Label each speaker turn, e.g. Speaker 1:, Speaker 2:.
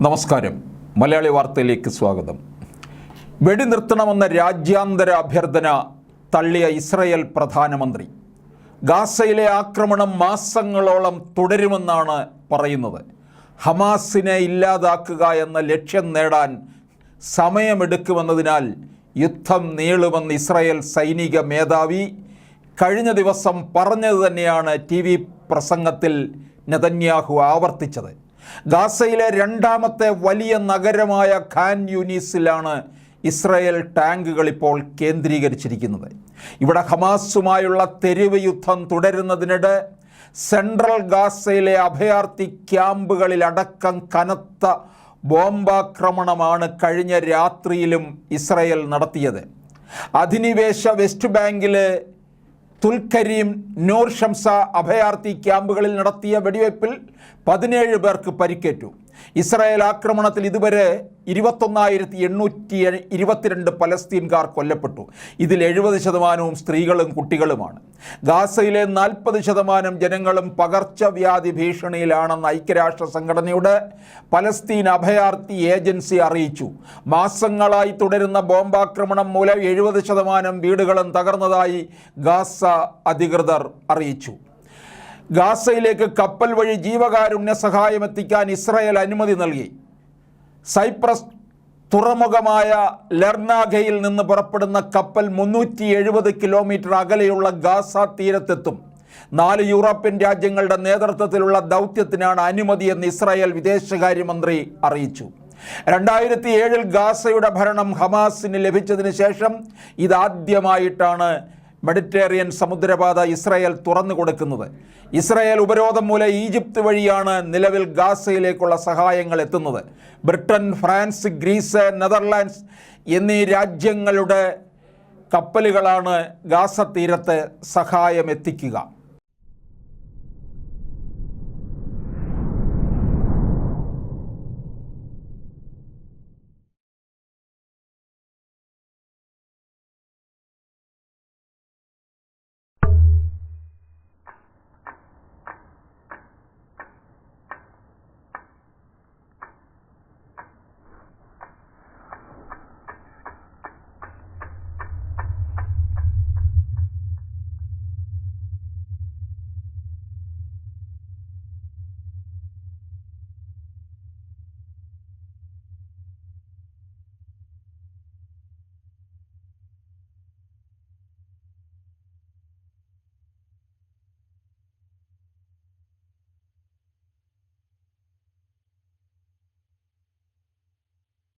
Speaker 1: നമസ്കാരം. മലയാളി വാർത്തയിലേക്ക് സ്വാഗതം. വെടിനിർത്തണമെന്ന രാജ്യാന്തര അഭ്യർത്ഥന തള്ളിയ ഇസ്രായേൽ പ്രധാനമന്ത്രി ഗാസയിലെ ആക്രമണം മാസങ്ങളോളം തുടരുമെന്നാണ് പറയുന്നത്. ഹമാസിനെ ഇല്ലാതാക്കുക എന്ന ലക്ഷ്യം നേടാൻ സമയമെടുക്കുമെന്നതിനാൽ യുദ്ധം നീളുമെന്ന് ഇസ്രായേൽ സൈനിക മേധാവി കഴിഞ്ഞ ദിവസം പറഞ്ഞത് തന്നെയാണ് TV പ്രസംഗത്തിൽ നെതന്യാഹു ആവർത്തിച്ചത്. ഗാസയിലെ രണ്ടാമത്തെ വലിയ നഗരമായ ഖാൻ യൂനിസിലാണ് ഇസ്രായേൽ ടാങ്കുകൾ ഇപ്പോൾ കേന്ദ്രീകരിച്ചിരിക്കുന്നത്. ഇവിടെ ഹമാസുമായുള്ള തെരുവ് യുദ്ധം തുടരുന്നതിനിടെ സെൻട്രൽ ഗാസയിലെ അഭയാർത്ഥി ക്യാമ്പുകളിലടക്കം കനത്ത ബോംബാക്രമണമാണ് കഴിഞ്ഞ രാത്രിയിലും ഇസ്രായേൽ നടത്തിയത്. അധിനിവേശ വെസ്റ്റ് ബാങ്കിലെ തുൽക്കരീം, നൂർ ഷംസ അഭയാർത്ഥി ക്യാമ്പുകളിൽ നടത്തിയ വെടിവയ്പിൽ 17 പേർക്ക് പരിക്കേറ്റു. ഇസ്രായേൽ ആക്രമണത്തിൽ ഇതുവരെ 21,822 പലസ്തീൻകാർ കൊല്ലപ്പെട്ടു. ഇതിൽ 70% സ്ത്രീകളും കുട്ടികളുമാണ്. ഗാസയിലെ 40% ജനങ്ങളും പകർച്ചവ്യാധി ഭീഷണിയിലാണെന്ന് ഐക്യരാഷ്ട്ര സംഘടനയുടെ പലസ്തീൻ അഭയാർത്ഥി ഏജൻസി അറിയിച്ചു. മാസങ്ങളായി തുടരുന്ന ബോംബാക്രമണം മൂലം 70% വീടുകളും തകർന്നതായി ഗാസ അധികൃതർ അറിയിച്ചു. ഗാസയിലേക്ക് കപ്പൽ വഴി ജീവകാരുണ്യ സഹായം എത്തിക്കാൻ ഇസ്രായേൽ അനുമതി നൽകി. സൈപ്രസ് തുറമുഖമായ ലർനാഗയിൽ നിന്ന് പുറപ്പെടുന്ന കപ്പൽ 370 കിലോമീറ്റർ അകലെയുള്ള ഗാസ തീരത്തെത്തും. 4 യൂറോപ്യൻ രാജ്യങ്ങളുടെ നേതൃത്വത്തിലുള്ള ദൗത്യത്തിനാണ് അനുമതിയെന്ന് ഇസ്രായേൽ വിദേശകാര്യമന്ത്രി അറിയിച്ചു. 2007 ഗാസയുടെ ഭരണം ഹമാസിന് ലഭിച്ചതിന് ശേഷം ഇതാദ്യമായിട്ടാണ് മെഡിറ്ററേനിയൻ സമുദ്രപാത ഇസ്രായേൽ തുറന്നു കൊടുക്കുന്നത്. ഇസ്രായേൽ ഉപരോധം മൂലം ഈജിപ്ത് വഴിയാണ് നിലവിൽ ഗാസയിലേക്കുള്ള സഹായങ്ങൾ എത്തുന്നത്. ബ്രിട്ടൻ, ഫ്രാൻസ്, ഗ്രീസ്, നെതർലാൻഡ്സ് എന്നീ രാജ്യങ്ങളുടെ കപ്പലുകളാണ് ഗാസ തീരത്ത് സഹായം എത്തിക്കുക.